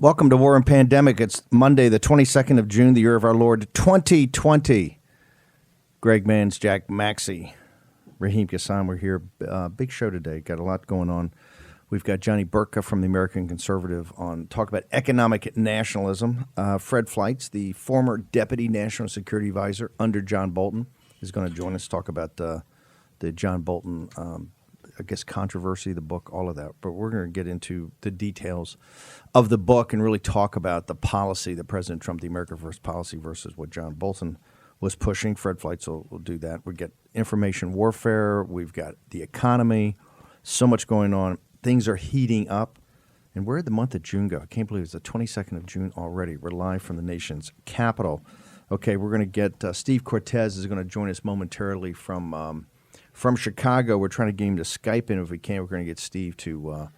Welcome to War and Pandemic. It's Monday, the 22nd of June, the year of our Lord, 2020. Greg Manns, Jack Maxey, Raheem Kassan, we're here. Big show today. Got a lot going on. We've got Johnny Burka from the American Conservative on talk about economic nationalism. Fred Fleitz, the former Deputy National Security Advisor under John Bolton, is going to join us to talk about the John Bolton controversy, the book, all of that. But we're going to get into the details of the book and really talk about the policy that President Trump, the America First policy versus what John Bolton was pushing. Fred Fleitz will do that. We get information warfare. We've got the economy. So much going on. Things are heating up. And where did the month of June go? I can't believe it's the 22nd of June already. We're live from the nation's capital. Okay, we're going to get Steve Cortez is going to join us momentarily from Chicago. We're trying to get him to Skype in. If we can, we're going to get Steve to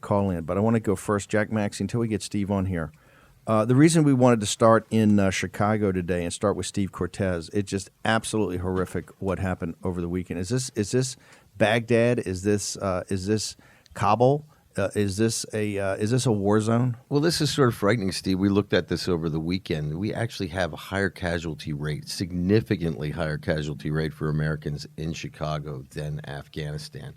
call in. But I want to go first, Jack Maxey, until we get Steve on here. The reason we wanted to start in Chicago today and start with Steve Cortez, it's just absolutely horrific what happened over the weekend. Is this Baghdad? Is this Kabul? Is this a war zone? Well, this is sort of frightening, Steve. We looked at this over the weekend. We actually have a higher casualty rate, significantly higher casualty rate for Americans in Chicago than Afghanistan.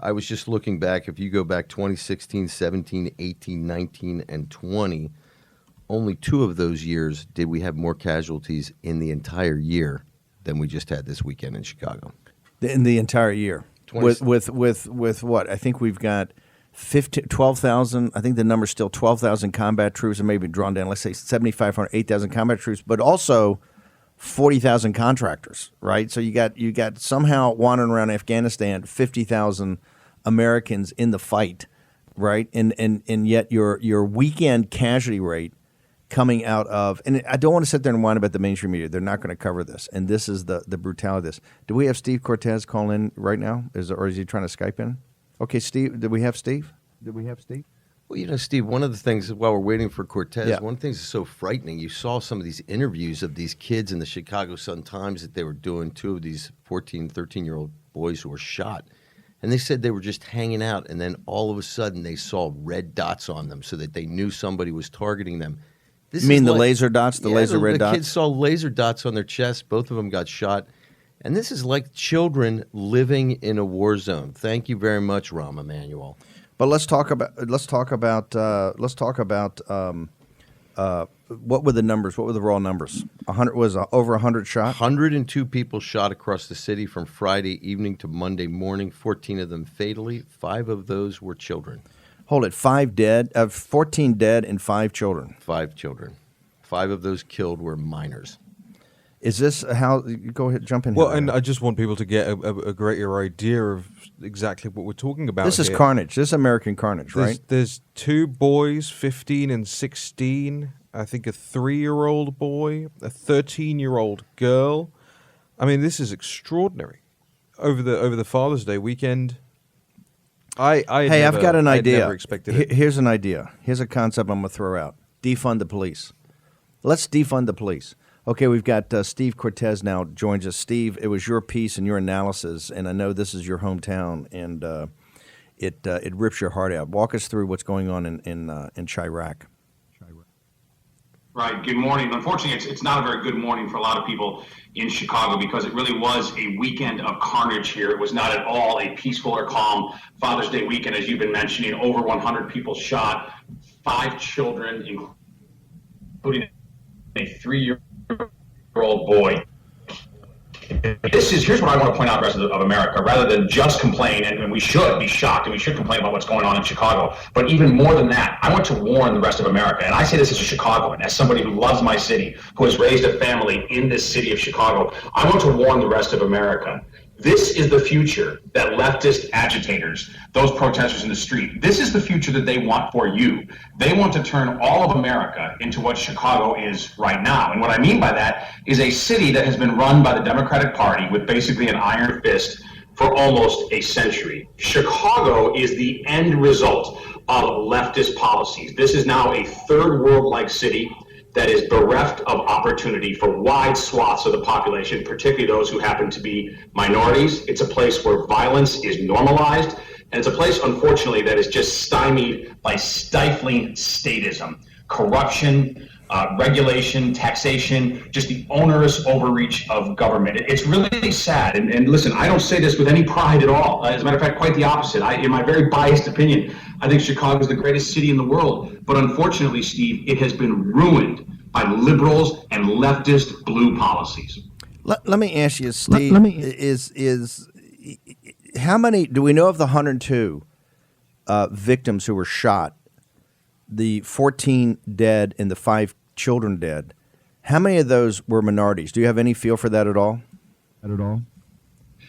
I was just looking back. If you go back 2016, 17, 18, 19, and 20, only 2 of those years did we have more casualties in the entire year than we just had this weekend in Chicago. In the entire year. With what? I think we've got 12,000. I think the number's still 12,000 combat troops, and maybe drawn down, let's say 7,500, 8,000 combat troops, but also 40,000 contractors, right? So you got somehow wandering around Afghanistan, 50,000 Americans in the fight, right? And yet your weekend casualty rate coming out of, and I don't want to sit there and whine about the mainstream media. They're not going to cover this, and this is the brutality of this. Do we have Steve Cortez call in right now? Or is he trying to Skype in? Okay, Steve, did we have Steve? Well, Steve, one of the things, while we're waiting for Cortez, one of the things that's so frightening, you saw some of these interviews of these kids in the Chicago Sun-Times that they were doing, 2 of these 14, 13-year-old boys who were shot. And they said they were just hanging out, and then all of a sudden they saw red dots on them so that they knew somebody was targeting them. You mean the laser dots, laser red dots? The kids saw laser dots on their chests. Both of them got shot. And this is like children living in a war zone. Thank you very much, Rahm Emanuel. But let's talk about what were the numbers? What were the raw numbers? 100 was over 100 shot. 102 people shot across the city from Friday evening to Monday morning. 14 of them fatally. 5 of those were children. Hold it, 5 dead, 14 dead, and 5 children. 5 children. 5 of those killed were minors. Is this how? Go ahead, jump in. Well, here. And I just want people to get a greater idea of exactly what we're talking about. This is carnage. This is American carnage, right? There's 2 boys, 15 and 16. I think a 3-year-old boy, a 13-year-old girl. I mean, this is extraordinary. Over the Father's Day weekend. I've got an idea. Never expected it. Here's an idea. Here's a concept I'm going to throw out. Defund the police. Let's defund the police. Okay, we've got Steve Cortez now joins us. Steve, it was your piece and your analysis, and I know this is your hometown, and it rips your heart out. Walk us through what's going on in Chirac. Right. Good morning. Unfortunately, it's not a very good morning for a lot of people in Chicago because it really was a weekend of carnage here. It was not at all a peaceful or calm Father's Day weekend, as you've been mentioning. Over 100 people shot, 5 children, including a 3-year-old boy. Here's what I want to point out, the rest of America, rather than just complain, and we should be shocked and we should complain about what's going on in Chicago. But even more than that, I want to warn the rest of America. And I say this as a Chicagoan, as somebody who loves my city, who has raised a family in this city of Chicago. I want to warn the rest of America. This is the future that leftist agitators, those protesters in the street, this is the future that they want for you. They want to turn all of America into what Chicago is right now. And what I mean by that is a city that has been run by the Democratic Party with basically an iron fist for almost a century. Chicago is the end result of leftist policies. This is now a third world-like city that is bereft of opportunity for wide swaths of the population, particularly those who happen to be minorities. It's a place where violence is normalized. And it's a place, unfortunately, that is just stymied by stifling statism, corruption, regulation, taxation, just the onerous overreach of government. It's really sad. And listen, I don't say this with any pride at all. As a matter of fact, quite the opposite. In my very biased opinion, I think Chicago is the greatest city in the world. But unfortunately, Steve, it has been ruined by liberals and leftist blue policies. Let me ask you, Steve, is how many, do we know of the 102 victims who were shot, the 14 dead and the 5 children dead? How many of those were minorities? Do you have any feel for that at all?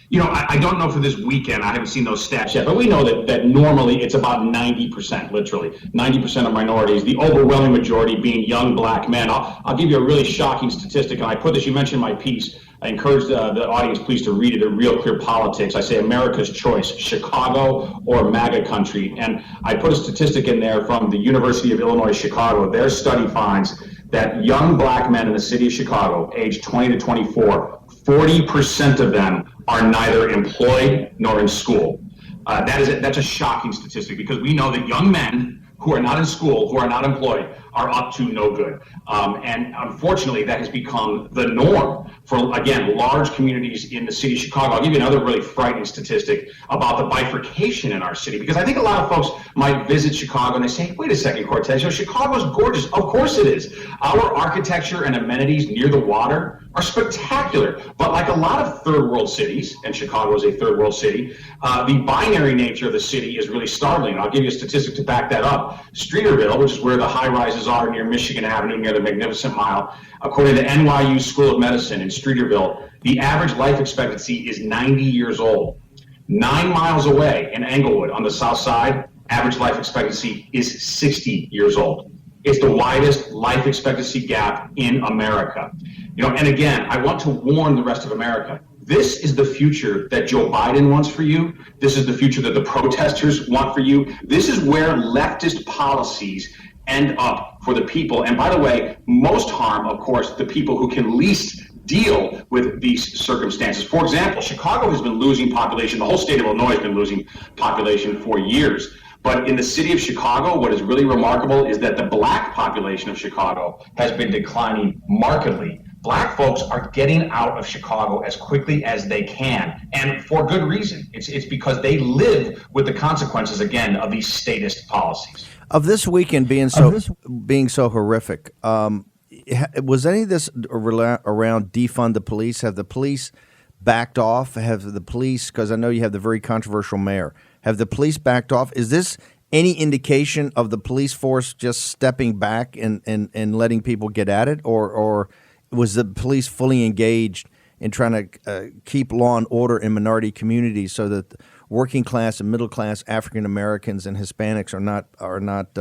You know, I don't know for this weekend. I haven't seen those stats yet, but we know that normally it's about 90%, literally 90% of minorities, the overwhelming majority being young black men. I'll give you a really shocking statistic, and I put this, you mentioned my piece. I encourage the audience, please, to read it at Real Clear Politics. I say America's choice, Chicago or MAGA country. And I put a statistic in there from the University of Illinois, Chicago. Their study finds that young black men in the city of Chicago, aged 20 to 24, 40% of them are neither employed nor in school. That's a shocking statistic, because we know that young men who are not in school, who are not employed, are up to no good. And unfortunately, that has become the norm for, again, large communities in the city of Chicago. I'll give you another really frightening statistic about the bifurcation in our city, because I think a lot of folks might visit Chicago and they say, wait a second, Cortez, Chicago's gorgeous. Of course it is. Our architecture and amenities near the water are spectacular. But like a lot of third world cities, and Chicago is a third world city, the binary nature of the city is really startling. I'll give you a statistic to back that up. Streeterville, which is where the high rises are near Michigan Avenue, near the Magnificent Mile, according to NYU School of Medicine in Streeterville, the average life expectancy is 90 years old. 9 miles away in Englewood on the south side, average life expectancy is 60 years old. It's the widest life expectancy gap in America. You know, and again, I want to warn the rest of America. This is the future that Joe Biden wants for you. This is the future that the protesters want for you. This is where leftist policies end up for the people. And by the way, most harm, of course, the people who can least deal with these circumstances. For example, Chicago has been losing population. The whole state of Illinois has been losing population for years. But in the city of Chicago, what is really remarkable is that the black population of Chicago has been declining markedly. Black folks are getting out of Chicago as quickly as they can, and for good reason. It's because they live with the consequences, again, of these statist policies. Of this weekend being so horrific, was any of this around defund the police? Have the police backed off? Have the police, because I know you have the very controversial mayor, have the police backed off? Is this any indication of the police force just stepping back and letting people get at it, or was the police fully engaged in trying to keep law and order in minority communities so that working class and middle class African Americans and Hispanics are not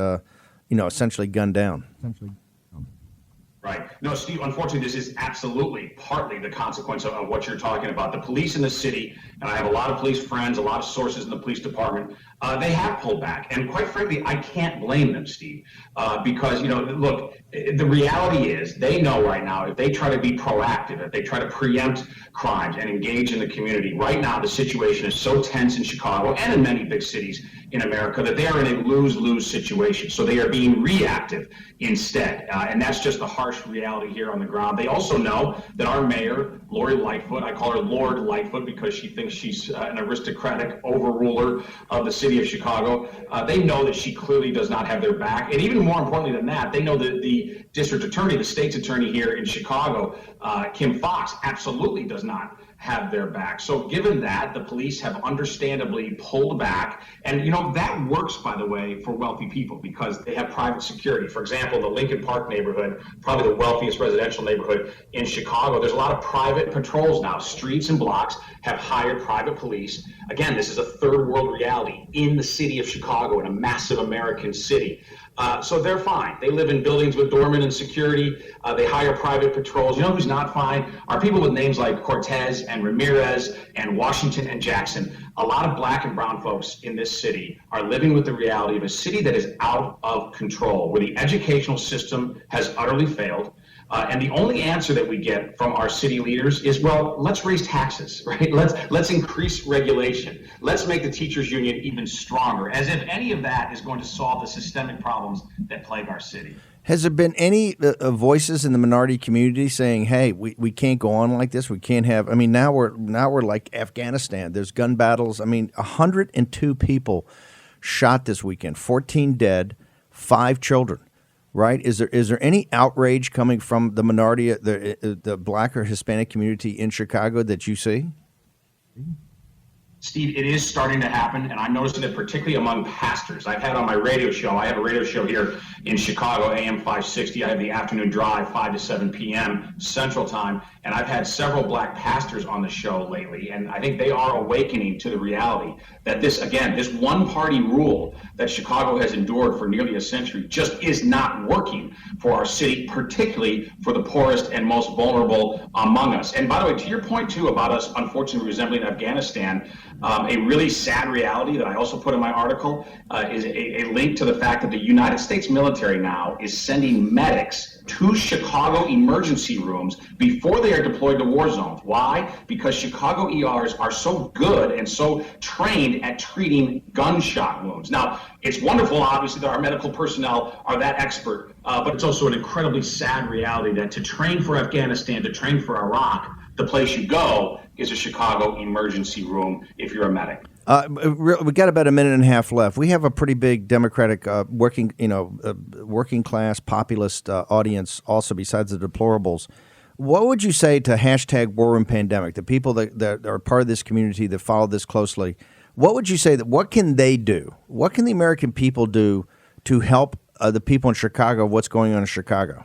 essentially gunned down? Right. No, Steve, unfortunately, this is absolutely partly the consequence of what you're talking about. The police in the city, and I have a lot of police friends, a lot of sources in the police department, they have pulled back. And quite frankly, I can't blame them, Steve, because, look, the reality is they know right now if they try to be proactive, if they try to preempt crimes and engage in the community, right now the situation is so tense in Chicago and in many big cities in America that they are in a lose-lose situation. So they are being reactive instead. And that's just the harsh reality here on the ground. They also know that our mayor, Lori Lightfoot, I call her Lord Lightfoot because she thinks she's an aristocratic overruler of the city of Chicago. They know that she clearly does not have their back. And even more importantly than that, they know that the district attorney, the state's attorney here in Chicago, Kim Foxx, absolutely does not have their back. So given that, the police have understandably pulled back. And, that works, by the way, for wealthy people because they have private security. For example, the Lincoln Park neighborhood, probably the wealthiest residential neighborhood in Chicago, there's a lot of private patrols now. Streets and blocks have hired private police. Again, this is a third world reality in the city of Chicago, in a massive American city. So they're fine. They live in buildings with doormen and security. They hire private patrols. You know who's not fine? Are people with names like Cortez and Ramirez and Washington and Jackson. A lot of black and brown folks in this city are living with the reality of a city that is out of control, where the educational system has utterly failed, And the only answer that we get from our city leaders is, well, let's raise taxes, right? Let's increase regulation. Let's make the teachers union even stronger, as if any of that is going to solve the systemic problems that plague our city. Has there been any voices in the minority community saying, "Hey, we can't go on like this. We can't have"? I mean, now we're like Afghanistan. There's gun battles. I mean, 102 people shot this weekend, 14 dead, 5 children. Right? Is there any outrage coming from the minority, the Black or Hispanic community in Chicago that you see? Steve, it is starting to happen, and I'm noticing it particularly among pastors. I've had on my radio show, I have a radio show here in Chicago, AM 560. I have the afternoon drive, 5 to 7 p.m. Central Time, and I've had several Black pastors on the show lately, and I think they are awakening to the reality that this one-party rule that Chicago has endured for nearly a century just is not working for our city, particularly for the poorest and most vulnerable among us. And by the way, to your point, too, about us unfortunately resembling Afghanistan, a really sad reality that I also put in my article is a link to the fact that the United States military now is sending medics to Chicago emergency rooms before they are deployed to war zones. Why? Because Chicago ERs are so good and so trained at treating gunshot wounds. Now, it's wonderful, obviously, that our medical personnel are that expert, but it's also an incredibly sad reality that to train for Afghanistan, to train for Iraq, the place you go is a Chicago emergency room if you're a medic. We got about a minute and a half left. We have a pretty big Democratic working class populist audience also besides the deplorables. What would you say to hashtag War Room Pandemic, the people that are part of this community that follow this closely? What would you say what can they do? What can the American people do to help the people in Chicago? What's going on in Chicago?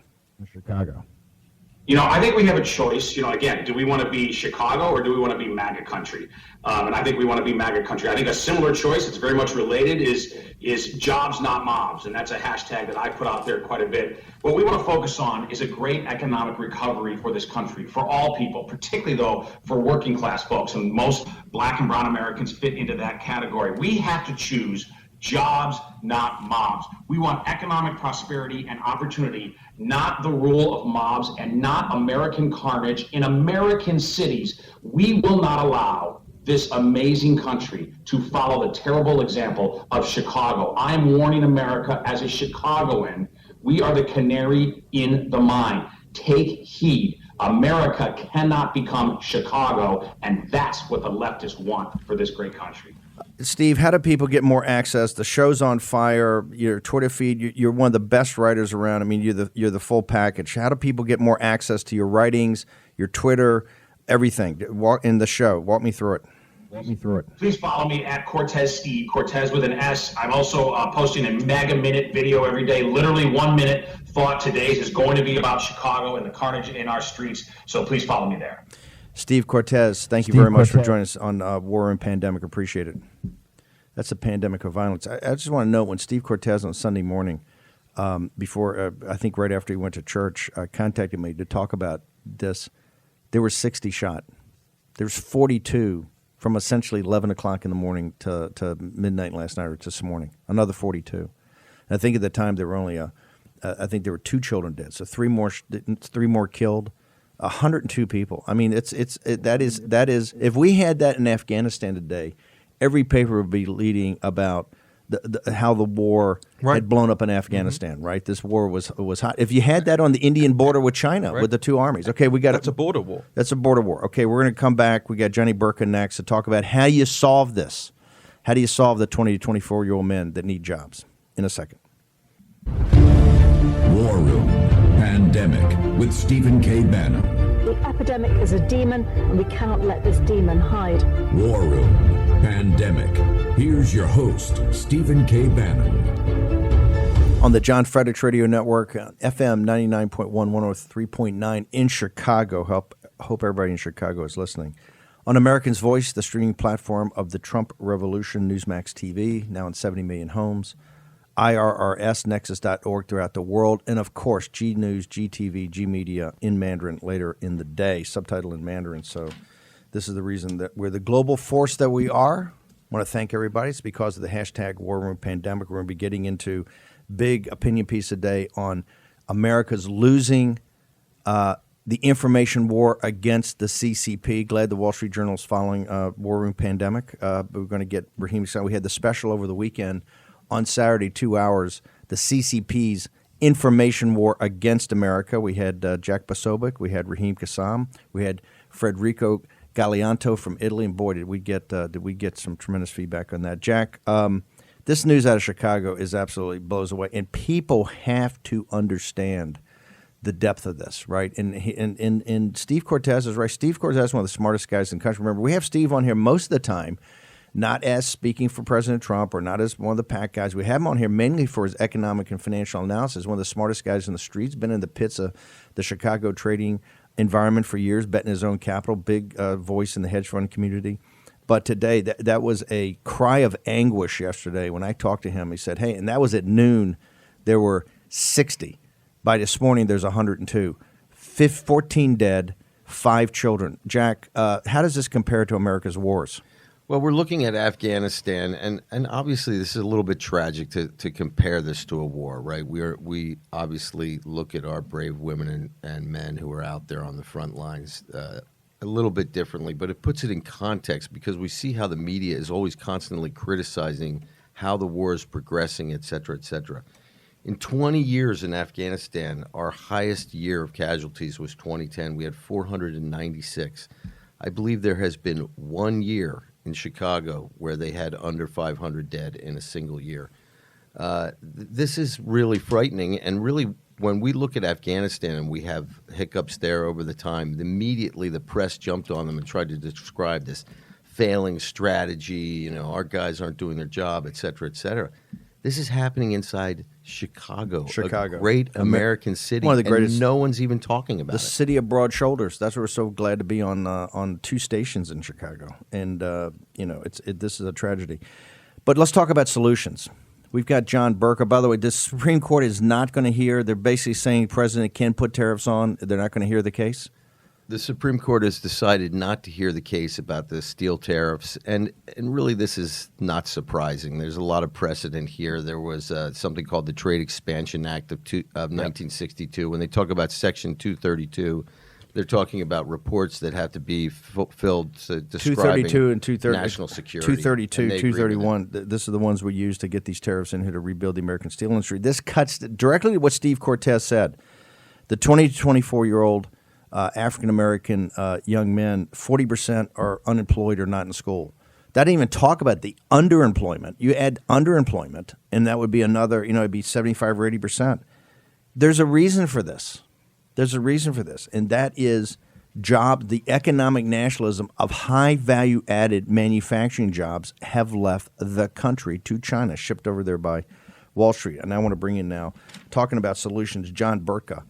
I think we have a choice. Again, do we want to be Chicago or do we want to be MAGA country? And I think we want to be MAGA country. I think a similar choice that's very much related is jobs, not mobs. And that's a hashtag that I put out there quite a bit. What we want to focus on is a great economic recovery for this country, for all people, particularly, though, for working class folks. And most Black and brown Americans fit into that category. We have to choose jobs, not mobs. We want economic prosperity and opportunity, not the rule of mobs and not American carnage in American cities. We will not allow this amazing country to follow the terrible example of Chicago. I am warning America as a Chicagoan, we are the canary in the mine. Take heed. America cannot become Chicago, and that's what the leftists want for this great country. Steve, how do people get more access? The show's on fire. Your Twitter feed. You're one of the best writers around. I mean, you're the full package. How do people get more access to your writings, your Twitter, everything? In the show, walk me through it. Please follow me at Cortez Steve, Cortez with an S. I'm also posting a mega minute video every day, literally 1 minute. Thought today's is going to be about Chicago and the carnage in our streets. So please follow me there. Steve Cortez, thank you very much for joining us on War and Pandemic. Appreciate it. That's a pandemic of violence. I just want to note when Steve Cortez on Sunday morning, before I think right after he went to church, contacted me to talk about this. There were 60 shot. There's 42 from essentially 11 o'clock in the morning to midnight last night or this morning. Another 42. And I think at the time there were only I think there were 2 children dead, so 3 more killed. 102 people. I mean, that is. If we had that in Afghanistan today, every paper would be leading about how the war had blown up in Afghanistan. Mm-hmm. Right, this war was hot. If you had that on the Indian border with China, with the 2 armies, okay, that's a border war. That's a border war. Okay, we're going to come back. We got Johnny Burka next to talk about how you solve this. How do you solve the 20 to 24-year-old men that need jobs? In a second. War Room Pandemic with Stephen K. Bannon. The epidemic is a demon, and we cannot let this demon hide. War Room Pandemic. Here's your host, Stephen K. Bannon. On the John Fredericks Radio Network, FM 99.1, 103.9 in Chicago. Hope everybody in Chicago is listening. On American's Voice, the streaming platform of the Trump Revolution, Newsmax TV, now in 70 million homes. IRRSnexus.org throughout the world, and of course, G News, GTV, G Media in Mandarin later in the day, subtitle in Mandarin. So this is the reason that we're the global force that we are. I want to thank everybody. It's because of the hashtag War Room Pandemic. We're going to be getting into big opinion piece a day on America's losing the information war against the CCP. Glad the Wall Street Journal is following War Room Pandemic. We're going to get Raheem. So we had the special over the weekend on Saturday, 2 hours, the CCP's information war against America. We had Jack Posobiec. We had Raheem Kassam. We had Federico Galeanto from Italy. And boy, did we get some tremendous feedback on that. Jack, this news out of Chicago is absolutely blows away. And people have to understand the depth of this, right? And Steve Cortez is right. Steve Cortez is one of the smartest guys in the country. Remember, we have Steve on here most of the time, not as speaking for President Trump or not as one of the PAC guys. We have him on here mainly for his economic and financial analysis. One of the smartest guys in the streets, been in the pits of the Chicago trading environment for years, betting his own capital, big voice in the hedge fund community. But today, that was a cry of anguish yesterday when I talked to him. He said, hey, and that was at noon. There were 60. By this morning, there's 102. 14 dead, 5 children. Jack, how does this compare to America's wars? Well, we're looking at Afghanistan, and obviously this is a little bit tragic to compare this to a war, right? We obviously look at our brave women and men who are out there on the front lines a little bit differently, but it puts it in context because we see how the media is always constantly criticizing how the war is progressing, et cetera, et cetera. In 20 years in Afghanistan, our highest year of casualties was 2010. We had 496. I believe there has been 1 year in Chicago where they had under 500 dead in a single year. This is really frightening. And really, when we look at Afghanistan and we have hiccups there over the time, immediately the press jumped on them and tried to describe this failing strategy. Our guys aren't doing their job, et cetera, et cetera. This is happening inside Chicago, a great American city, one of the greatest, and no one's even talking about it. The city of broad shoulders. That's why we're so glad to be on 2 stations in Chicago. And this is a tragedy. But let's talk about solutions. We've got John Burka. By the way, the Supreme Court is not going to hear. They're basically saying the president can put tariffs on. They're not going to hear the case. The Supreme Court has decided not to hear the case about the steel tariffs, and really this is not surprising. There's a lot of precedent here. There was something called the Trade Expansion Act of 1962. When they talk about Section 232, they're talking about reports that have to be fulfilled describing 232 and 230, national security. 232, 231, this are the ones we use to get these tariffs in here to rebuild the American steel industry. This cuts directly to what Steve Cortez said. The 20 to 24-year-old African-American young men, 40% are unemployed or not in school. That didn't even talk about the underemployment. You add underemployment, and that would be another, it'd be 75 or 80%. There's a reason for this. And that is the economic nationalism of high-value added manufacturing jobs have left the country to China, shipped over there by Wall Street. And I want to bring in now, talking about solutions, John Burka,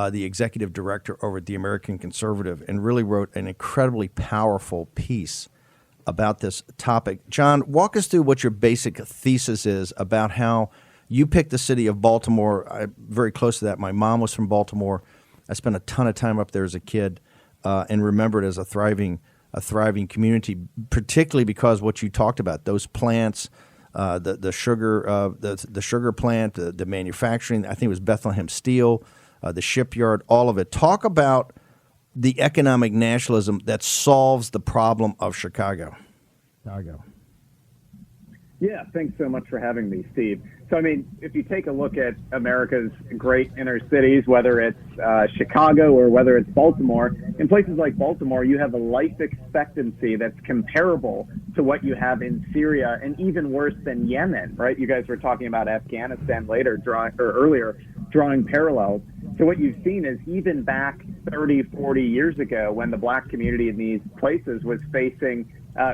the executive director over at the American Conservative, and really wrote an incredibly powerful piece about this topic. John, walk us through what your basic thesis is about how you picked the city of Baltimore. I'm very close to that. My mom was from Baltimore. I spent a ton of time up there as a kid and remember it as a thriving community, particularly because what you talked about, those plants, the sugar plant, the manufacturing. I think it was Bethlehem Steel. The shipyard, all of it. Talk about the economic nationalism that solves the problem of Chicago. Yeah, thanks so much for having me, Steve. So, if you take a look at America's great inner cities, whether it's Chicago or whether it's Baltimore, in places like Baltimore, you have a life expectancy that's comparable to what you have in Syria and even worse than Yemen, right? You guys were talking about Afghanistan earlier, drawing parallels. So what you've seen is even back 30, 40 years ago when the black community in these places was facing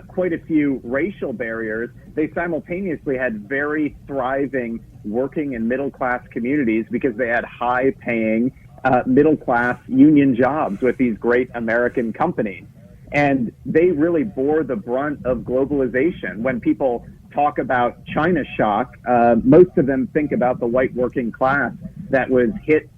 quite a few racial barriers, they simultaneously had very thriving working and middle-class communities because they had high-paying middle-class union jobs with these great American companies. And they really bore the brunt of globalization. When people talk about China shock, most of them think about the white working class that was hit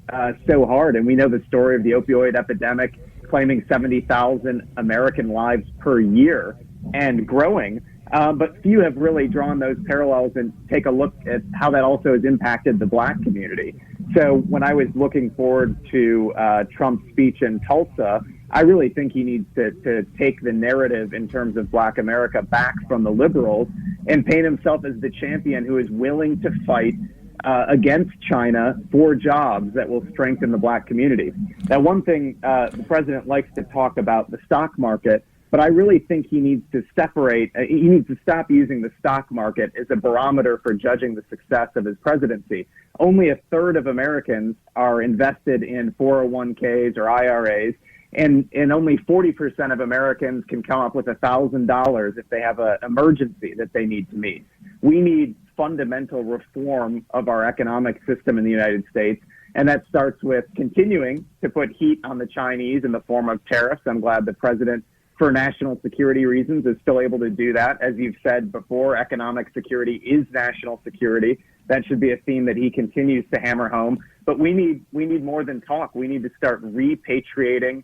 so hard. And we know the story of the opioid epidemic claiming 70,000 American lives per year and growing. But few have really drawn those parallels and take a look at how that also has impacted the black community. So when I was looking forward to Trump's speech in Tulsa, I really think he needs to take the narrative in terms of Black America back from the liberals and paint himself as the champion who is willing to fight against China for jobs that will strengthen the Black community. Now, one thing the president likes to talk about the stock market, but I really think he needs to separate, he needs to stop using the stock market as a barometer for judging the success of his presidency. Only a third of Americans are invested in 401ks or IRAs, and only 40% of Americans can come up with $1,000 if they have an emergency that they need to meet. We need fundamental reform of our economic system in the United States, and that starts with continuing to put heat on the Chinese in the form of tariffs. I'm glad the president, for national security reasons, is still able to do that. As you've said before, economic security is national security. That should be a theme that he continues to hammer home. But we need more than talk. We need to start repatriating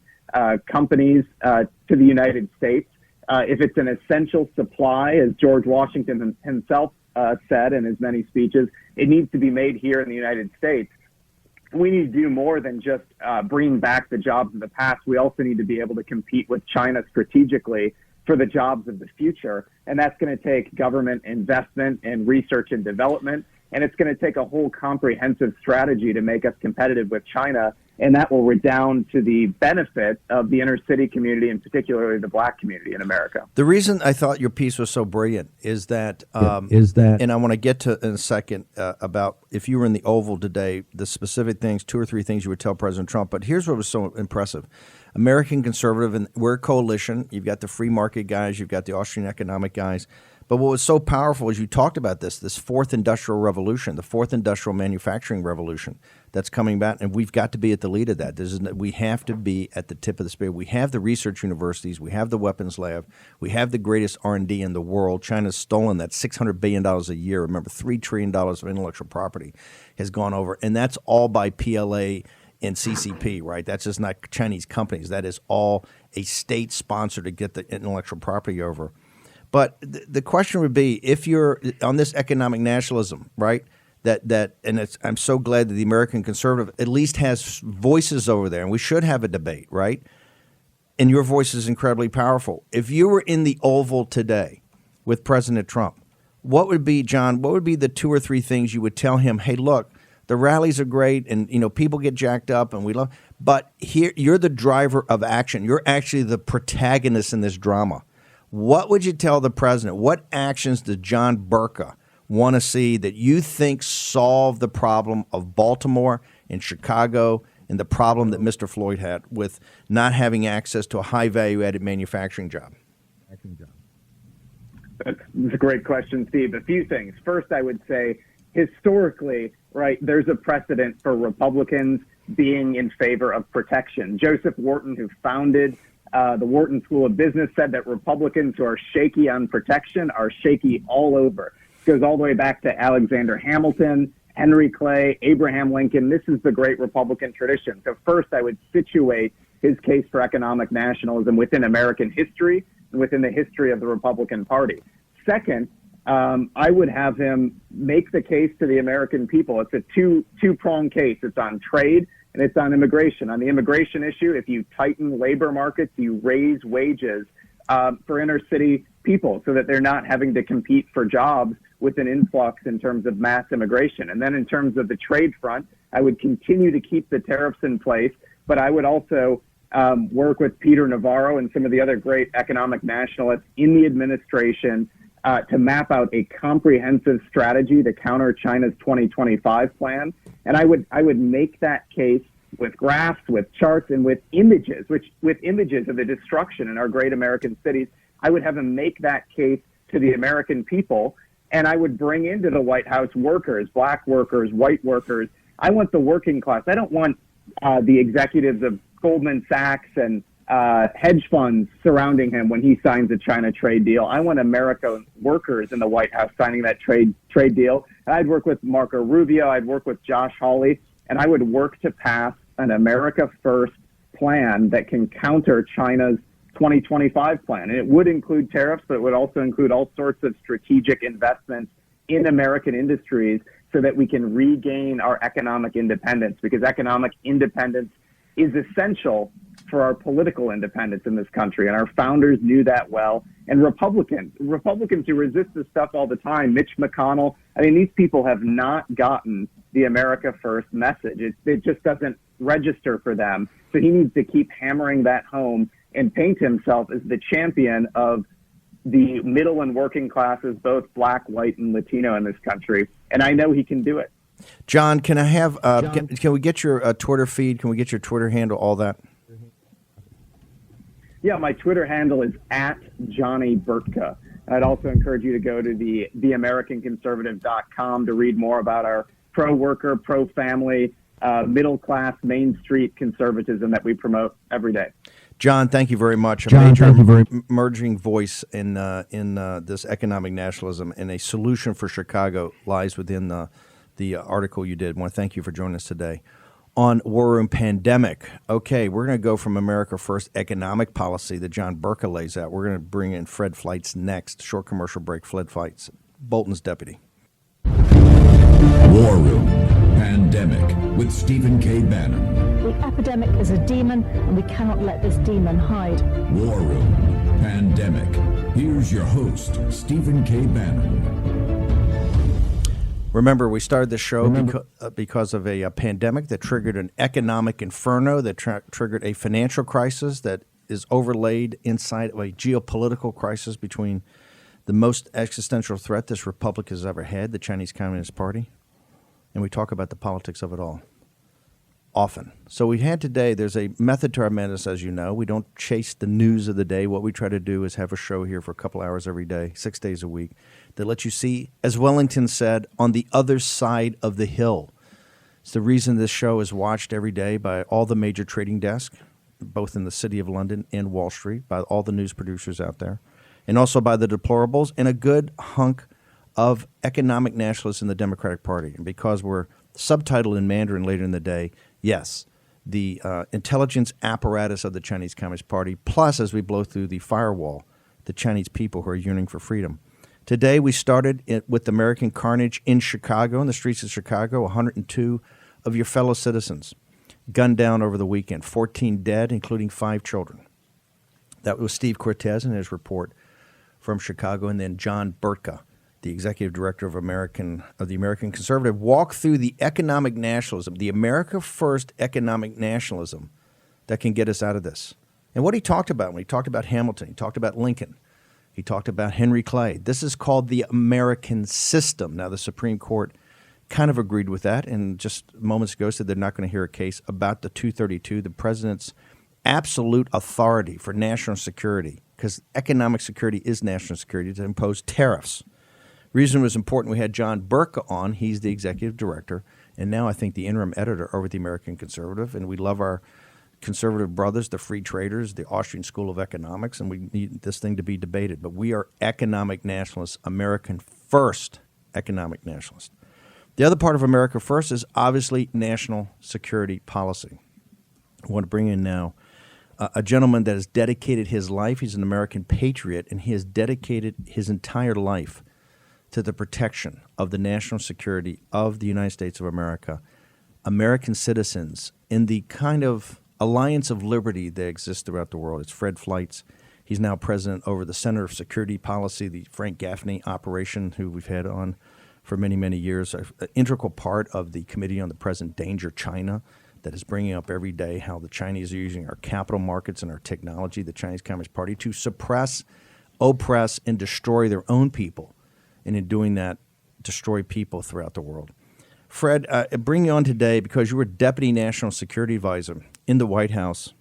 companies to the United States. If it's an essential supply, as George Washington himself said in his many speeches, it needs to be made here in the United States. We need to do more than just bring back the jobs of the past. We also need to be able to compete with China strategically for the jobs of the future. And that's going to take government investment and research and development. And it's going to take a whole comprehensive strategy to make us competitive with China. And that will redound to the benefit of the inner city community, and particularly the Black community in America. The reason I thought your piece was so brilliant is that, and I want to get to in a second about if you were in the Oval today, the specific things, 2 or 3 things you would tell President Trump. But here's what was so impressive. American conservative, and we're a coalition. You've got the free market guys. You've got the Austrian economic guys. But what was so powerful is you talked about this fourth industrial revolution, the fourth industrial manufacturing revolution that's coming back, and we've got to be at the lead of that. We have to be at the tip of the spear. We have the research universities. We have the weapons lab. We have the greatest R&D in the world. China's stolen that $600 billion a year. Remember, $3 trillion of intellectual property has gone over, and that's all by PLA and CCP, right? That's just not Chinese companies. That is all a state sponsor to get the intellectual property over. But the question would be, if you're on this economic nationalism, right, I'm so glad that the American conservative at least has voices over there, and we should have a debate, right? And your voice is incredibly powerful. If you were in the Oval today with President Trump, what would be, John, what would be the 2 or 3 things you would tell him, hey, look, the rallies are great, and people get jacked up, and we love, but here you're the driver of action. You're actually the protagonist in this drama. What would you tell the president? What actions does John Burka want to see that you think solve the problem of Baltimore and Chicago and the problem that Mr. Floyd had with not having access to a high value-added manufacturing job? That's a great question, Steve. A few things. First, I would say historically, right, there's a precedent for Republicans being in favor of protection. Joseph Wharton, who founded the Wharton School of Business, said that Republicans who are shaky on protection are shaky all over. It goes all the way back to Alexander Hamilton, Henry Clay, Abraham Lincoln. This is the great Republican tradition. So first, I would situate his case for economic nationalism within American history and within the history of the Republican Party. Second, I would have him make the case to the American people. It's a two-pronged case. It's on trade and it's on immigration. On the immigration issue, if you tighten labor markets, you raise wages for inner city people so that they're not having to compete for jobs with an influx in terms of mass immigration. And then in terms of the trade front, I would continue to keep the tariffs in place, but I would also work with Peter Navarro and some of the other great economic nationalists in the administration to map out a comprehensive strategy to counter China's 2025 plan. And I would make that case with graphs, with charts, and with images, with images of the destruction in our great American cities. I would have them make that case to the American people, and I would bring into the White House workers, black workers, white workers. I want the working class. I don't want the executives of Goldman Sachs and hedge funds surrounding him when he signs a China trade deal. I want American workers in the White House signing that trade deal. And I'd work with Marco Rubio. I'd work with Josh Hawley, and I would work to pass an America First plan that can counter China's 2025 plan. And it would include tariffs, but it would also include all sorts of strategic investments in American industries so that we can regain our economic independence, because economic independence is essential for our political independence in this country. And our founders knew that well. And Republicans who resist this stuff all the time, Mitch McConnell, I mean, these people have not gotten the America First message. It just doesn't register for them. So he needs to keep hammering that home and paint himself as the champion of the middle and working classes, both black, white, and Latino in this country. And I know he can do it. John, can I have? Can we get your Twitter feed? Can we get your Twitter handle? All that. Yeah, my Twitter handle is @JohnnyBurtka. I'd also encourage you to go to theamericanconservative.com to read more about our pro-worker, pro-family, middle-class, Main Street conservatism that we promote every day. John, thank you very much. A major emerging voice in this economic nationalism, and a solution for Chicago lies within the article you did. I want to thank you for joining us today. On War Room Pandemic, okay, we're going to go from America First economic policy that John Burka lays out. We're going to bring in Fred Fleitz next. Short commercial break, Fred Fleitz, Bolton's deputy. War Room Pandemic with Stephen K. Bannon. The epidemic is a demon, and we cannot let this demon hide. War Room Pandemic. Here's your host, Stephen K. Bannon. Remember, we started this show because of a pandemic that triggered an economic inferno, that triggered a financial crisis that is overlaid inside of a geopolitical crisis between the most existential threat this republic has ever had, the Chinese Communist Party. And we talk about the politics of it all often. So we had today, there's a method to our madness, as you know. We don't chase the news of the day. What we try to do is have a show here for a couple hours every day, 6 days a week, that lets you see, as Wellington said, on the other side of the hill. It's the reason this show is watched every day by all the major trading desks, both in the city of London and Wall Street, by all the news producers out there, and also by the deplorables and a good hunk of economic nationalists in the Democratic Party. And because we're subtitled in Mandarin later in the day, yes, the intelligence apparatus of the Chinese Communist Party, plus as we blow through the firewall, the Chinese people who are yearning for freedom. Today we started with American carnage in Chicago, in the streets of Chicago. 102 of your fellow citizens gunned down over the weekend, 14 dead, including 5 children. That was Steve Cortez in his report from Chicago, and then John Burtka, the executive director of the American Conservative, walked through the economic nationalism, the America First economic nationalism that can get us out of this. And what he talked about when he talked about Hamilton, he talked about Lincoln, he talked about Henry Clay. This is called the American system. Now, the Supreme Court kind of agreed with that, and just moments ago said they're not going to hear a case about the 232, the president's absolute authority for national security, because economic security is national security, to impose tariffs. Reason it was important, we had John Burka on. He's the executive director, and now I think the interim editor over at the American Conservative, and we love our conservative brothers, the free traders, the Austrian School of Economics, and we need this thing to be debated. But we are economic nationalists, American First economic nationalists. The other part of America First is obviously national security policy. I want to bring in now a gentleman that has dedicated his life. He's an American patriot, and he has dedicated his entire life to the protection of the national security of the United States of America, American citizens, in the kind of alliance of liberty that exists throughout the world. It's Fred Fleitz. He's now president over the Center of Security Policy, the Frank Gaffney operation, who we've had on for many, many years, an integral part of the Committee on the Present Danger China that is bringing up every day how the Chinese are using our capital markets and our technology, the Chinese Communist Party, to suppress, oppress, and destroy their own people, and in doing that, destroy people throughout the world. Fred, I bring you on today because you were Deputy National Security Advisor in the White House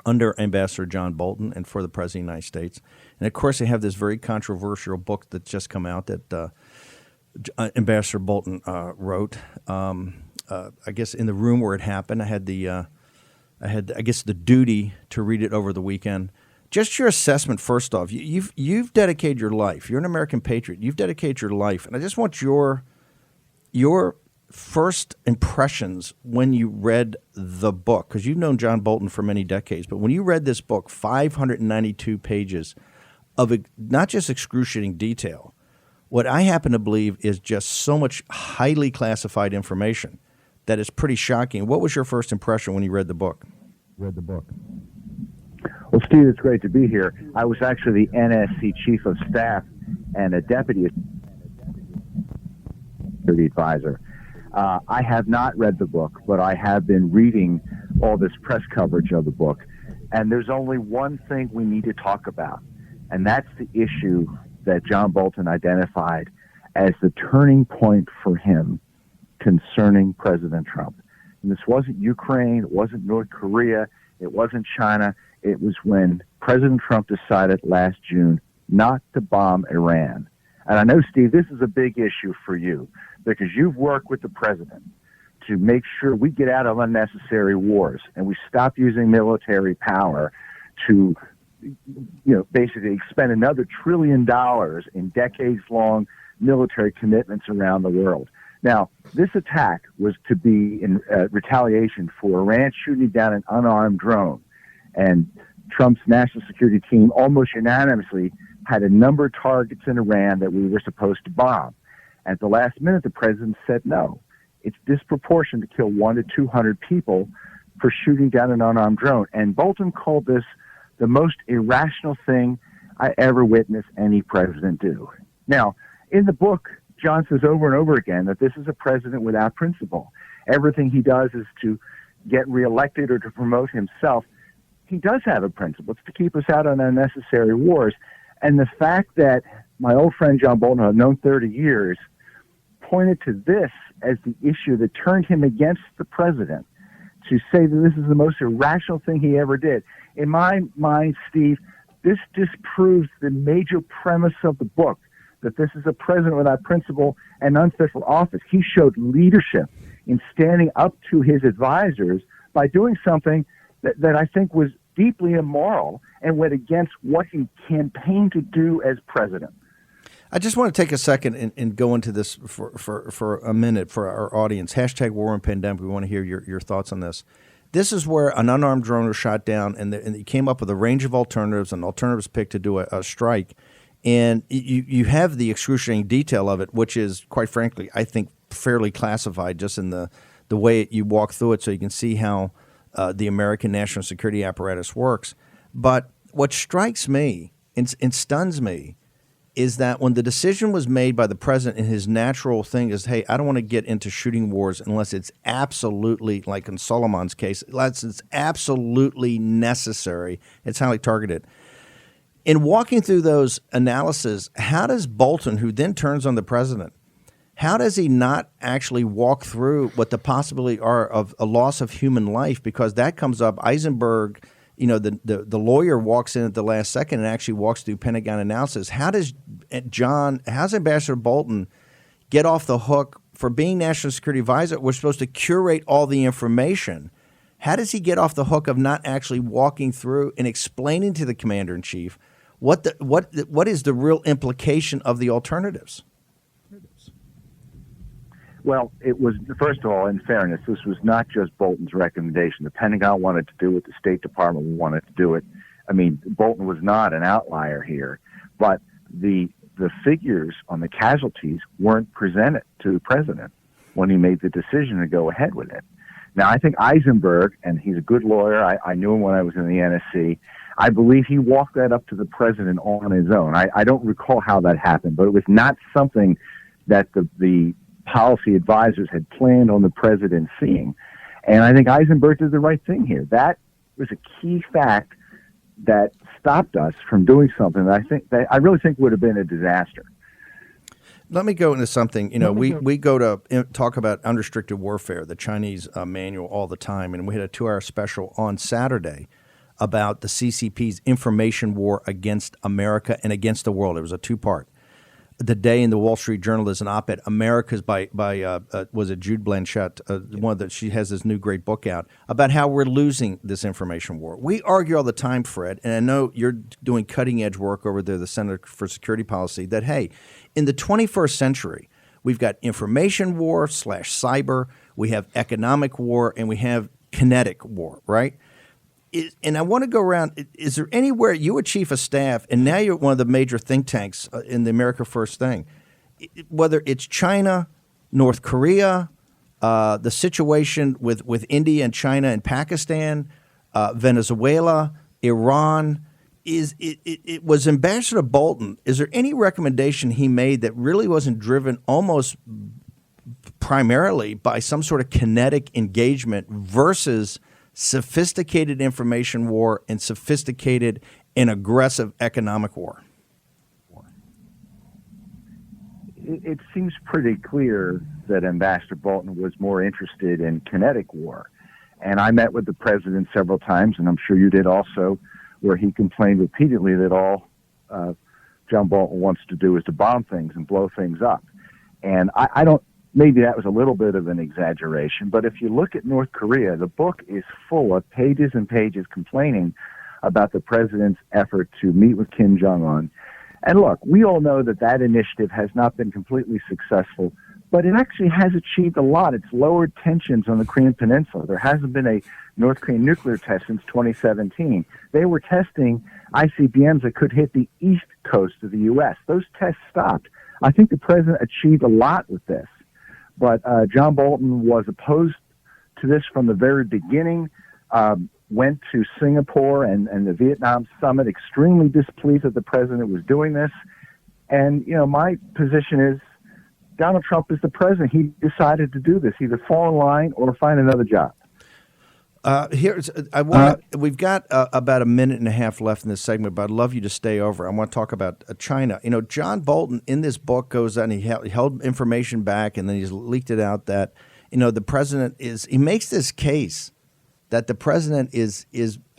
under Ambassador John Bolton and for the President of the United States. And, of course, they have this very controversial book that's just come out that Ambassador Bolton wrote. I guess in the room where it happened, I had the duty to read it over the weekend. Just your assessment, first off. You've dedicated your life. You're an American patriot. You've dedicated your life, and I just want your first impressions when you read the book, because you've known John Bolton for many decades. But when you read this book, 592 pages of not just excruciating detail, What I happen to believe is just so much highly classified information that is pretty shocking. What was your first impression when you read the book? Well, Steve, it's great to be here. I was actually the NSC Chief of Staff and a Deputy Security Advisor. I have not read the book, but I have been reading all this press coverage of the book. And there's only one thing we need to talk about, and that's the issue that John Bolton identified as the turning point for him concerning President Trump. And this wasn't Ukraine, it wasn't North Korea, it wasn't China. It was when President Trump decided last June not to bomb Iran. And I know, Steve, this is a big issue for you because you've worked with the president to make sure we get out of unnecessary wars and we stop using military power to, basically expend another $1 trillion in decades-long military commitments around the world. Now, this attack was to be in retaliation for Iran shooting down an unarmed drone. And Trump's national security team almost unanimously had a number of targets in Iran that we were supposed to bomb. At the last minute, the president said no. It's disproportionate to kill 100 to 200 people for shooting down an unarmed drone. And Bolton called this the most irrational thing I ever witnessed any president do. Now, in the book, John says over and over again that this is a president without principle. Everything he does is to get reelected or to promote himself. He does have a principle. It's to keep us out of unnecessary wars. And the fact that my old friend John Bolton, who I've known 30 years, pointed to this as the issue that turned him against the president, to say that this is the most irrational thing he ever did. In my mind, Steve, this disproves the major premise of the book, that this is a president without principle and unfit for office. He showed leadership in standing up to his advisors by doing something that I think was deeply immoral and went against what he campaigned to do as president. I just want to take a second and go into this for a minute for our audience. Hashtag War and Pandemic. We want to hear your thoughts on this. This is where an unarmed drone was shot down, and he came up with a range of alternatives, and alternatives picked to do a strike. And you have the excruciating detail of it, which is, quite frankly, I think fairly classified just in the way you walk through it so you can see how the American national security apparatus works. But what strikes me and stuns me is that when the decision was made by the president, and his natural thing is, hey, I don't want to get into shooting wars unless it's absolutely, like in Solomon's case, unless it's absolutely necessary. It's highly targeted. In walking through those analyses, how does Bolton, who then turns on the president, how does he not actually walk through what the possibility are of a loss of human life? Because that comes up. Eisenberg, the lawyer walks in at the last second and actually walks through Pentagon analysis. How's Ambassador Bolton get off the hook for being National Security Advisor? We're supposed to curate all the information. How does he get off the hook of not actually walking through and explaining to the Commander-in-Chief what is the real implication of the alternatives? Well, it was, first of all, in fairness, this was not just Bolton's recommendation. The Pentagon wanted to do it. The State Department wanted to do it. I mean, Bolton was not an outlier here. But the figures on the casualties weren't presented to the president when he made the decision to go ahead with it. Now, I think Eisenberg, and he's a good lawyer. I knew him when I was in the NSC. I believe he walked that up to the president on his own. I don't recall how that happened, but it was not something that the policy advisors had planned on the president seeing. And I think Eisenberg did the right thing here. That was a key fact that stopped us from doing something that I really think would have been a disaster. Let me go into something. We go to talk about unrestricted warfare, the Chinese manual, all the time, and we had a 2-hour special on Saturday about the CCP's information war against America and against the world. It was a 2-part. The day in the Wall Street Journal, there's an op-ed, America's by was it Jude Blanchett, she has this new great book out about how we're losing this information war. We argue all the time, Fred, and I know you're doing cutting-edge work over there, the Center for Security Policy, that, hey, in the 21st century, we've got information war / cyber, we have economic war, and we have kinetic war, right? And I want to go around, is there anywhere, you were chief of staff, and now you're one of the major think tanks in the America First thing. whether it's China, North Korea, the situation with India and China and Pakistan, Venezuela, Iran, it was Ambassador Bolton. Is there any recommendation he made that really wasn't driven almost primarily by some sort of kinetic engagement versus sophisticated information war and sophisticated and aggressive economic war? It seems pretty clear that Ambassador Bolton was more interested in kinetic war. And I met with the president several times, and I'm sure you did also, where he complained repeatedly that all John Bolton wants to do is to bomb things and blow things up. And I don't, maybe that was a little bit of an exaggeration, but if you look at North Korea, the book is full of pages and pages complaining about the president's effort to meet with Kim Jong-un. And look, we all know that that initiative has not been completely successful, but it actually has achieved a lot. It's lowered tensions on the Korean Peninsula. There hasn't been a North Korean nuclear test since 2017. They were testing ICBMs that could hit the east coast of the U.S. Those tests stopped. I think the president achieved a lot with this. But John Bolton was opposed to this from the very beginning, went to Singapore and the Vietnam summit extremely displeased that the president was doing this. And, you know, my position is Donald Trump is the president. He decided to do this, either fall in line or find another job. We've got about a minute and a half left in this segment, but I'd love you to stay over. I want to talk about China. You know, John Bolton in this book goes out and he held information back, and then he's leaked it out that, you know, the president he makes this case that the president is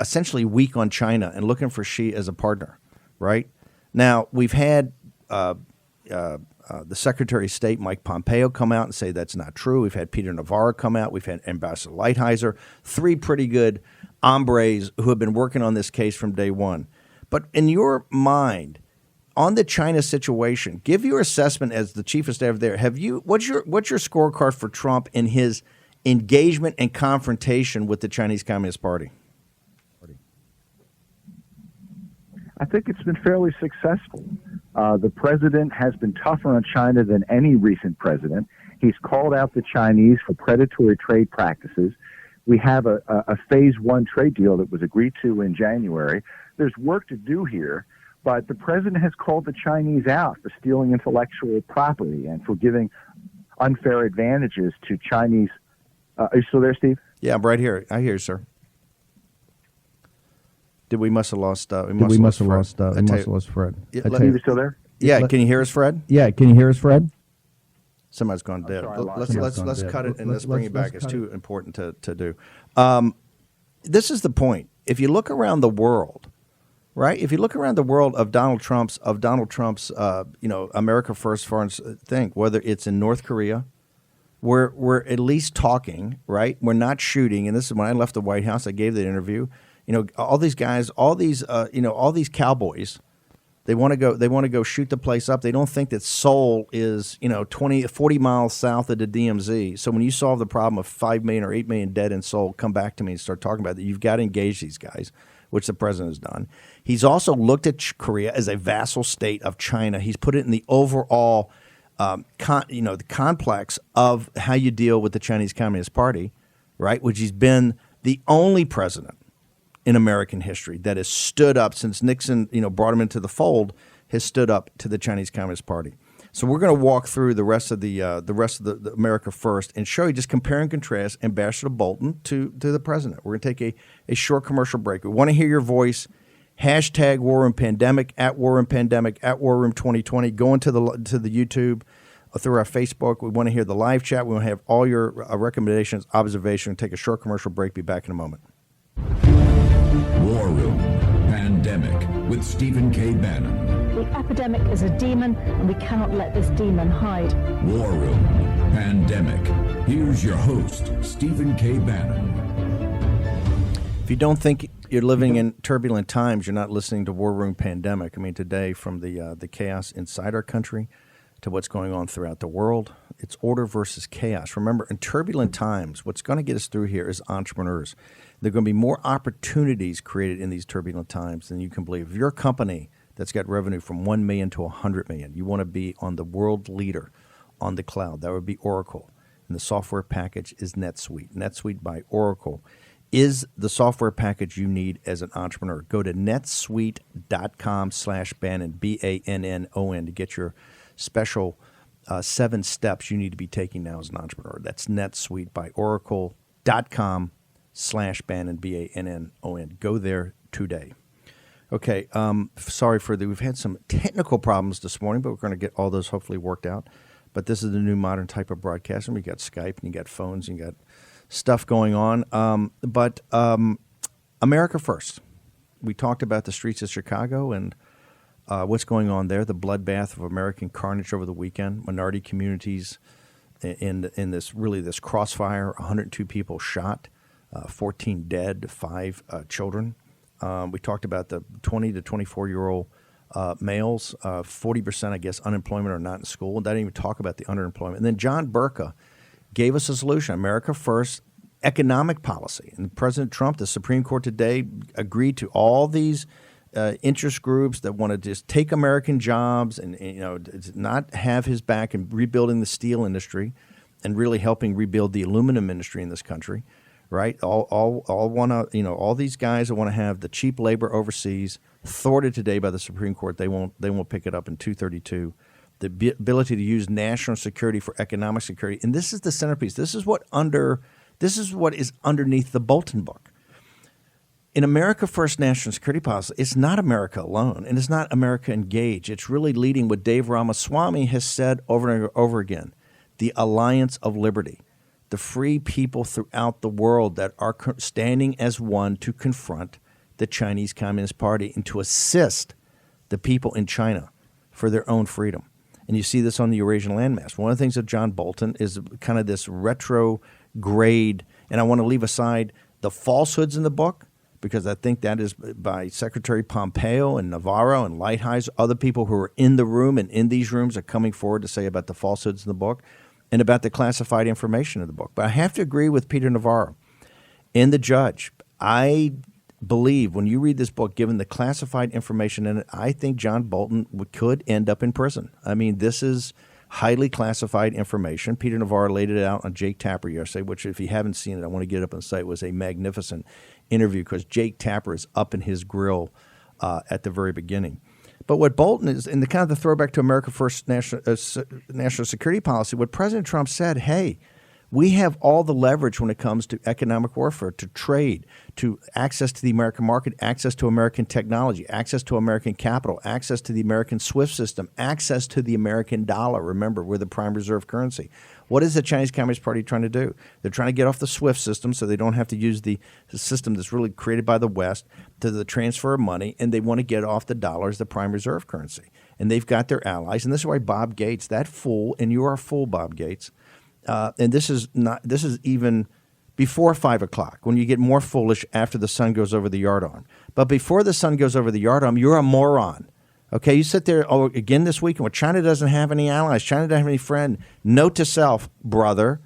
essentially weak on China and looking for Xi as a partner, right? Now, we've had the Secretary of State, Mike Pompeo, come out and say that's not true. We've had Peter Navarro come out. We've had Ambassador Lighthizer, three pretty good hombres who have been working on this case from day one. But in your mind, on the China situation, give your assessment as the chief of staff there. What's your scorecard for Trump in his engagement and confrontation with the Chinese Communist Party? I think it's been fairly successful. The president has been tougher on China than any recent president. He's called out the Chinese for predatory trade practices. We have a phase one trade deal that was agreed to in January. There's work to do here, but the president has called the Chinese out for stealing intellectual property and for giving unfair advantages to Chinese. Are you still there, Steve? Yeah, I'm right here. I hear you, sir. We must have lost. We must have lost Fred. Steve is still there? Yeah, can you hear us, Fred? Yeah, can you hear us, Fred? Somebody's gone dead. Let's cut it and let's bring it back. It's too important to do. This is the point. If you look around the world, right? If you look around the world of Donald Trump's, America First foreign thing, whether it's in North Korea, we're at least talking, right? We're not shooting. And this is when I left the White House. I gave the interview. You know, all these guys, all these cowboys, they want to go shoot the place up. They don't think that Seoul is, 40 miles south of the DMZ. So when you solve the problem of 5 million or 8 million dead in Seoul, come back to me and start talking about it. You've got to engage these guys, which the president has done. He's also looked at Korea as a vassal state of China. He's put it in the overall, the complex of how you deal with the Chinese Communist Party, right? Which he's been the only president in American history that has stood up since Nixon, brought him into the fold, has stood up to the Chinese Communist Party. So we're going to walk through the rest of the America First and show you, just compare and contrast Ambassador Bolton to the president. We're going to take a short commercial break. We want to hear your voice. Hashtag War Room Pandemic, at War Room Pandemic, at War Room 2020. Go into the YouTube, through our Facebook. We want to hear the live chat. We want to have all your recommendations, observations. Take a short commercial break. Be back in a moment. War Room Pandemic with Stephen K. Bannon. The epidemic is a demon, and we cannot let this demon hide. War Room Pandemic. Here's your host, Stephen K. Bannon. If you don't think you're living in turbulent times, you're not listening to War Room Pandemic. I mean, today, from the chaos inside our country to what's going on throughout the world, it's order versus chaos. Remember, in turbulent times, what's going to get us through here is entrepreneurs. There are going to be more opportunities created in these turbulent times than you can believe. If you're a company that's got revenue from 1 million to 100 million. You want to be on the world leader on the cloud. That would be Oracle. And the software package is NetSuite. NetSuite by Oracle is the software package you need as an entrepreneur. Go to netsuite.com/Bannon, Bannon, to get your special 7 steps you need to be taking now as an entrepreneur. That's NetSuite by Oracle.com/Bannon, Bannon. Go there today. Okay, sorry for we've had some technical problems this morning, but we're going to get all those hopefully worked out. But this is the new modern type of broadcasting. We got Skype and you got phones and you got stuff going on. But America first. We talked about the streets of Chicago and what's going on there, the bloodbath of American carnage over the weekend, minority communities in this crossfire, 102 people shot, 14 dead, 5 children. We talked about the 20 to 24-year-old males, 40%, I guess, unemployment or not in school. And I didn't even talk about the underemployment. And then John Burka gave us a solution, America First economic policy. And President Trump, the Supreme Court today, agreed to all these interest groups that want to just take American jobs and not have his back in rebuilding the steel industry and really helping rebuild the aluminum industry in this country. Right, all want to, all these guys that want to have the cheap labor overseas thwarted today by the Supreme Court. They won't pick it up in 232. The ability to use national security for economic security, and this is the centerpiece. This is what is underneath the Bolton book. In America First national security policy, it's not America alone, and it's not America engaged. It's really leading what Dave Ramaswamy has said over and over again: the alliance of liberty. The free people throughout the world that are standing as one to confront the Chinese Communist Party and to assist the people in China for their own freedom. And you see this on the Eurasian landmass. One of the things of John Bolton is kind of this retrograde, and I want to leave aside the falsehoods in the book because I think that is by Secretary Pompeo and Navarro and Lighthizer. Other people who are in the room and in these rooms are coming forward to say about the falsehoods in the book and about the classified information in the book. But I have to agree with Peter Navarro and the judge. I believe when you read this book, given the classified information in it, I think John Bolton could end up in prison. I mean, this is highly classified information. Peter Navarro laid it out on Jake Tapper yesterday, which if you haven't seen it, I want to get it up on the site, was a magnificent interview because Jake Tapper is up in his grill at the very beginning. But what Bolton is, in the kind of the throwback to America First national security policy, what President Trump said, hey, we have all the leverage when it comes to economic warfare, to trade, to access to the American market, access to American technology, access to American capital, access to the American SWIFT system, access to the American dollar. Remember, we're the prime reserve currency. What is the Chinese Communist Party trying to do? They're trying to get off the SWIFT system so they don't have to use the system that's really created by the West to the transfer of money, and they want to get off the dollar as the prime reserve currency. And they've got their allies, and this is why Bob Gates, that fool, and you are a fool, Bob Gates, and this is even before 5 o'clock, when you get more foolish after the sun goes over the yardarm. But before the sun goes over the yardarm, you're a moron. Okay, you sit there again this weekend where China doesn't have any allies, China doesn't have any friend. Note to self, brother,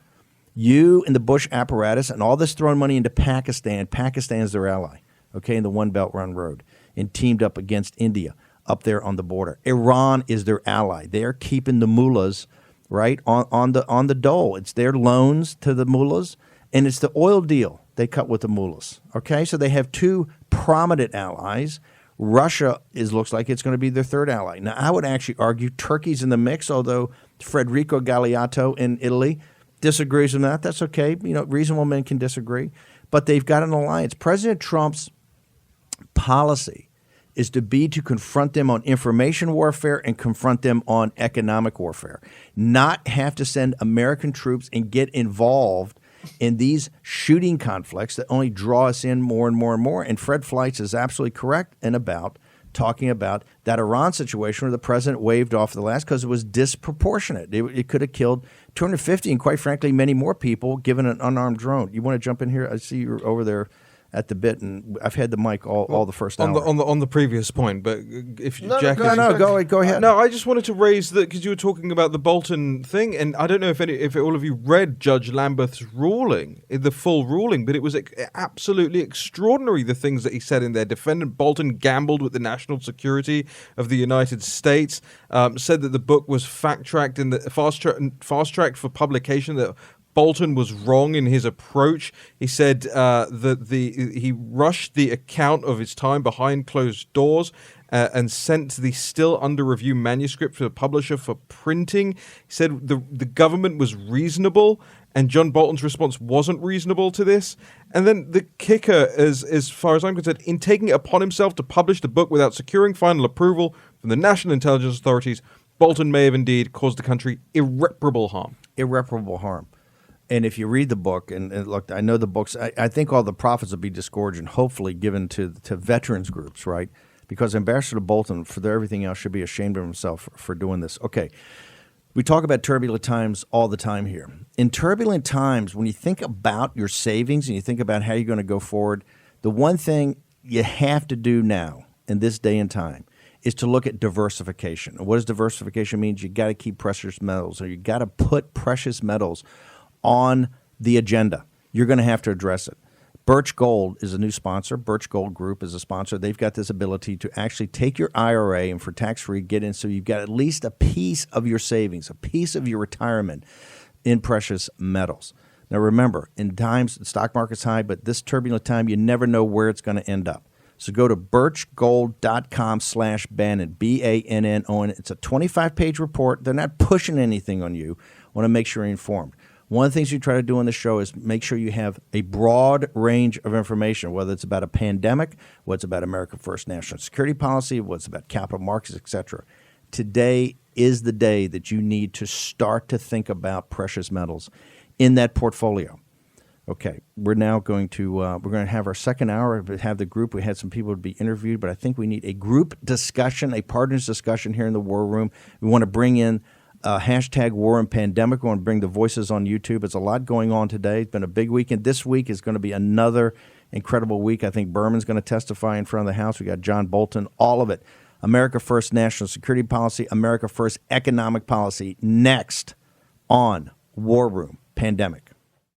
you and the Bush apparatus and all this throwing money into Pakistan, Pakistan is their ally, okay, in the One Belt One Road, and teamed up against India up there on the border. Iran is their ally. They're keeping the mullahs right on the dole. It's their loans to the mullahs, and it's the oil deal they cut with the mullahs. Okay, so they have two prominent allies. Russia looks like it's going to be their third ally. Now, I would actually argue Turkey's in the mix, although Federico Galeotto in Italy disagrees with that. That's okay. Reasonable men can disagree. But they've got an alliance. President Trump's policy is to confront them on information warfare and confront them on economic warfare, not have to send American troops and get involved in these shooting conflicts that only draw us in more and more and more. And Fred Fleitz is absolutely correct talking about that Iran situation where the president waved off the last because it was disproportionate. It could have killed 250 and, quite frankly, many more people given an unarmed drone. You want to jump in here? I see you're over there at the bit, and I've had the mic all the first hour. On the previous point, but if Jack, go ahead. No, I just wanted to raise that because you were talking about the Bolton thing, and I don't know if all of you read Judge Lamberth's ruling, the full ruling, but it was absolutely extraordinary the things that he said in there. Defendant Bolton gambled with the national security of the United States. Said that the book was fact-tracked in the fast-tracked for publication. That Bolton was wrong in his approach. He said that he rushed the account of his time behind closed doors and sent the still under review manuscript to the publisher for printing. He said the government was reasonable, and John Bolton's response wasn't reasonable to this. And then the kicker, as far as I'm concerned, in taking it upon himself to publish the book without securing final approval from the national intelligence authorities, Bolton may have indeed caused the country irreparable harm. Irreparable harm. And if you read the book, and look, I know the books, I think all the profits will be disgorged and hopefully given to veterans groups, right? Because Ambassador Bolton, for everything else, should be ashamed of himself for doing this. Okay, we talk about turbulent times all the time here. In turbulent times, when you think about your savings and you think about how you're going to go forward, the one thing you have to do now in this day and time is to look at diversification. And what does diversification mean? You got to keep precious metals, or you got to put precious metals on the agenda. You're going to have to address it. Birch Gold is a new sponsor. Birch Gold Group is a sponsor. They've got this ability to actually take your IRA and for tax-free get in so you've got at least a piece of your savings, a piece of your retirement in precious metals. Now remember, in times the stock market's high, but this turbulent time, you never know where it's going to end up. So go to birchgold.com/Bannon, Bannon. It's a 25-page report. They're not pushing anything on you. Want to make sure you're informed. One of the things you try to do on the show is make sure you have a broad range of information, whether it's about a pandemic, what's about America First national security policy, what's about capital markets, etc. Today is the day that you need to start to think about precious metals in that portfolio. Okay, we're now going to have our second hour. Have the group. We had some people to be interviewed, but I think we need a group discussion, a partners discussion here in the War Room. We want to bring in hashtag war and pandemic. We want to bring the voices on YouTube. It's a lot going on today. It's been a big weekend. This week is going to be another incredible week. I think Berman's going to testify in front of the House. We got John Bolton, all of it. America First national security policy, America First economic policy, next on War Room Pandemic.